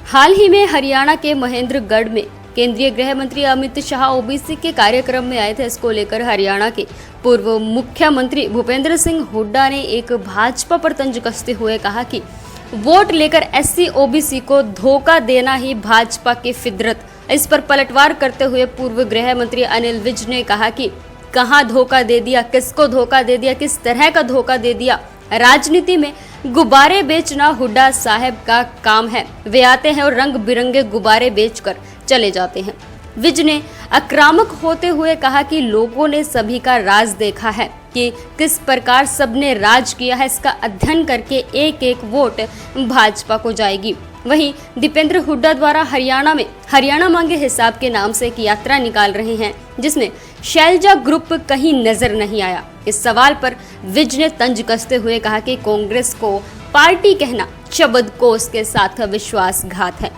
हाल ही में हरियाणा के महेंद्रगढ़ में केंद्रीय गृह मंत्री अमित शाह ओबीसी के कार्यक्रम में आए थे। इसको लेकर हरियाणा के पूर्व मुख्यमंत्री भूपेंद्र सिंह हुड्डा ने एक भाजपा पर तंज कसते हुए कहा कि वोट लेकर एससी ओबीसी को धोखा देना ही भाजपा की फितरत। इस पर पलटवार करते हुए पूर्व गृह मंत्री अनिल विज ने कहा कि कहां धोखा दे दिया, किसको धोखा दे दिया, किस तरह का धोखा दे दिया। राजनीति में गुब्बारे बेचना हुड्डा साहब का काम है। वे आते हैं और रंग बिरंगे गुब्बारे बेचकर चले जाते हैं। विज ने आक्रामक होते हुए कहा कि लोगों ने सभी का राज देखा है कि किस प्रकार सबने राज किया है। इसका अध्ययन करके एक एक वोट भाजपा को जाएगी। वहीं दीपेंद्र हुड्डा द्वारा हरियाणा में हरियाणा मांगे हिसाब के नाम से एक यात्रा निकाल रहे हैं, जिसमें शैलजा ग्रुप कहीं नजर नहीं आया। इस सवाल पर विज ने तंज कसते हुए कहा कि कांग्रेस को पार्टी कहना शब्दकोश के साथ विश्वासघात है।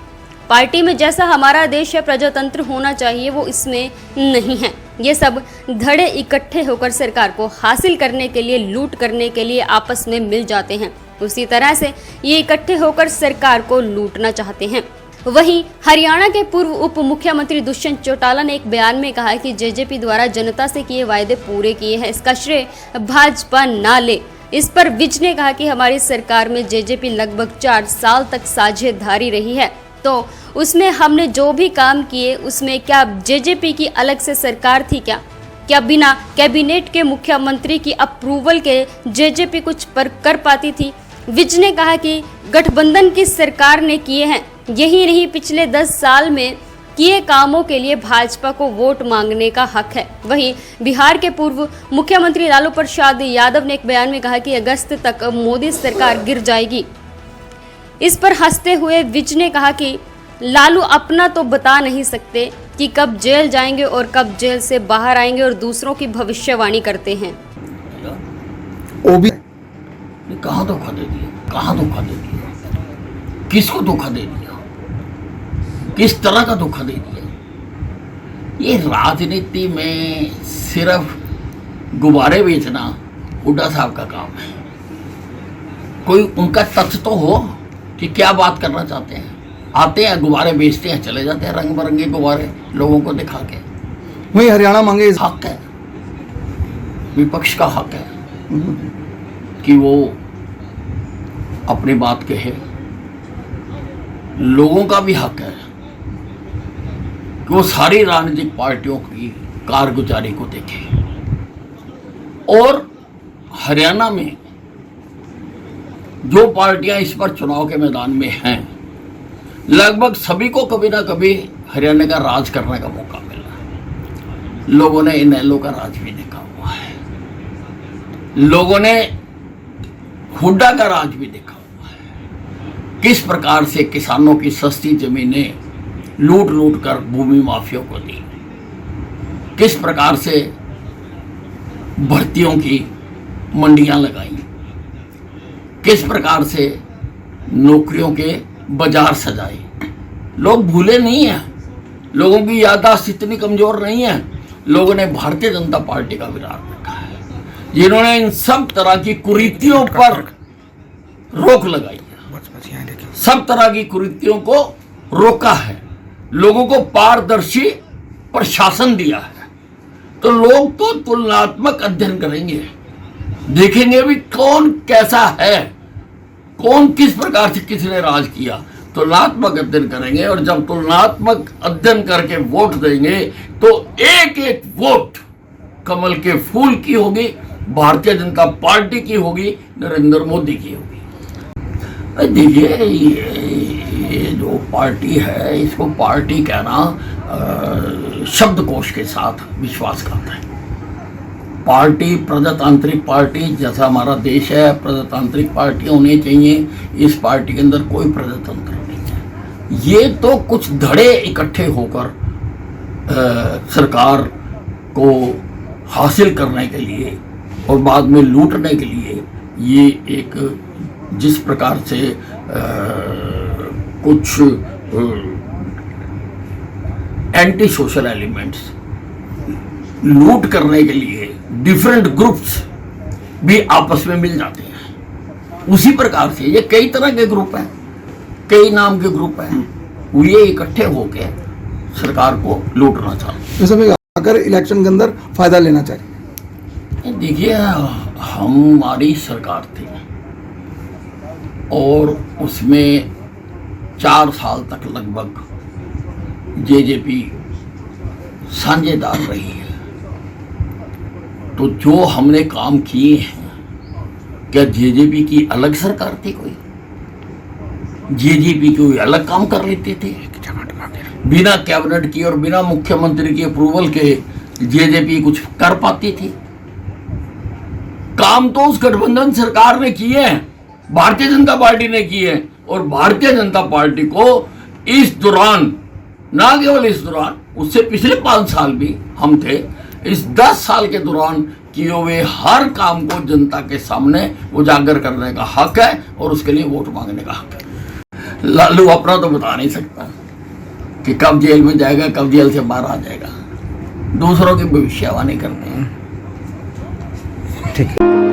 पार्टी में जैसा हमारा देश है प्रजातंत्र होना चाहिए, वो इसमें नहीं है। ये सब धड़े इकट्ठे होकर सरकार को हासिल करने के लिए, लूट करने के लिए आपस में मिल जाते हैं। उसी तरह से ये इकट्ठे होकर सरकार को लूटना चाहते हैं। वहीं हरियाणा के पूर्व उप मुख्यमंत्री दुष्यंत चौटाला ने एक बयान में कहा कि जेजेपी द्वारा जनता से किए वायदे पूरे किए हैं, इसका श्रेय भाजपा ना ले। इस पर विज ने कहा कि हमारी सरकार में जेजेपी लगभग 4 साल तक साझेदारी रही है, तो उसमें हमने जो भी काम किए उसमें क्या जेजेपी की अलग से सरकार थी क्या बिना कैबिनेट के मुख्यमंत्री की अप्रूवल के जेजेपी कुछ पर कर पाती थी। विज ने कहा कि गठबंधन की सरकार ने किए हैं, यही नहीं पिछले 10 साल में किए कामों के लिए भाजपा को वोट मांगने का हक है। वहीं बिहार के पूर्व मुख्यमंत्री लालू प्रसाद यादव ने एक बयान में कहा कि अगस्त तक मोदी सरकार गिर जाएगी। इस पर हंसते हुए विज ने कहा कि लालू अपना तो बता नहीं सकते कि कब जेल जाएंगे और कब जेल से बाहर आएंगे और दूसरों की भविष्यवाणी करते हैं। कहाँ धोखा दे दिया, कहाँ धोखा दे दिया, किसको धोखा दे दिया, किस तरह का धोखा दे दिया। ये राजनीति में सिर्फ गुब्बारे बेचना हुड्डा साहब का काम है। कोई उनका तथ्य तो हो कि क्या बात करना चाहते हैं। आते हैं, गुब्बारे बेचते हैं, चले जाते हैं, रंग बिरंगे गुब्बारे लोगों को दिखा के। वही हरियाणा मांगे हक है, विपक्ष का हक है कि वो अपनी बात कहे। लोगों का भी हक है कि वो सारी राजनीतिक पार्टियों की कारगुजारी को देखे। और हरियाणा में जो पार्टियां इस पर चुनाव के मैदान में हैं, लगभग सभी को कभी ना कभी हरियाणा का राज करने का मौका मिला। लोगों ने इनेलो का राज भी देखा हुआ है, लोगों ने हुड्डा का राज भी देखा हुआ है। किस प्रकार से किसानों की सस्ती जमीनें लूट लूट कर भूमि माफियों को दी, किस प्रकार से भर्तियों की मंडियां लगाई, किस प्रकार से नौकरियों के बाजार सजाए। लोग भूले नहीं हैं, लोगों की याददाश्त इतनी कमजोर नहीं है। लोगों ने भारतीय जनता पार्टी का विराट रखा है, जिन्होंने इन सब तरह की कुरीतियों पर रोक लगाई है, सब तरह की कुरीतियों को रोका है, लोगों को पारदर्शी प्रशासन दिया है। तो लोग तो तुलनात्मक अध्ययन करेंगे, देखेंगे भी कौन कैसा है, कौन किस प्रकार से किसने राज किया। तुलनात्मक अध्ययन करेंगे, और जब तुलनात्मक अध्ययन करके वोट देंगे तो एक एक वोट कमल के फूल की होगी, भारतीय जनता पार्टी की होगी, नरेंद्र मोदी की होगी। देखिए, ये जो पार्टी है, इसको पार्टी कहना शब्दकोश के साथ विश्वासघात है। पार्टी प्रजातांत्रिक पार्टी जैसा हमारा देश है, प्रजातांत्रिक पार्टी होनी चाहिए। इस पार्टी के अंदर कोई प्रजातंत्र नहीं है। ये तो कुछ धड़े इकट्ठे होकर सरकार को हासिल करने के लिए और बाद में लूटने के लिए, ये एक जिस प्रकार से कुछ एंटी सोशल एलिमेंट्स लूट करने के लिए डिफरेंट ग्रुप्स भी आपस में मिल जाते हैं, उसी प्रकार से ये कई तरह के ग्रुप हैं, कई नाम के ग्रुप हैं। ये इकट्ठे होके सरकार को लूटना चाहते इस समय आकर इलेक्शन के अंदर फायदा लेना चाहिए। हैं। देखिए, हमारी सरकार थी और उसमें 4 साल तक लगभग जेजेपी साझेदार रही है। तो जो हमने काम किए हैं, क्या जेजेपी की अलग सरकार थी कोई? जेजेपी कोई अलग काम कर लेते थे? बिना कैबिनेट की और बिना मुख्यमंत्री की अप्रूवल के जेजेपी कुछ कर पाती थी? काम तो उस गठबंधन सरकार ने किए हैं, भारतीय जनता पार्टी ने किए हैं। और भारतीय जनता पार्टी को इस दौरान, ना केवल इस दौरान, उससे पिछले 5 साल भी हम थे, इस 10 साल के दौरान किए हुए हर काम को जनता के सामने उजागर करने का हक है और उसके लिए वोट मांगने का हक है। लालू अपना तो बता नहीं सकता कि कब जेल में जाएगा, कब जेल से बाहर आ जाएगा। दूसरों की भविष्यवाणी करते हैं। ठीक है।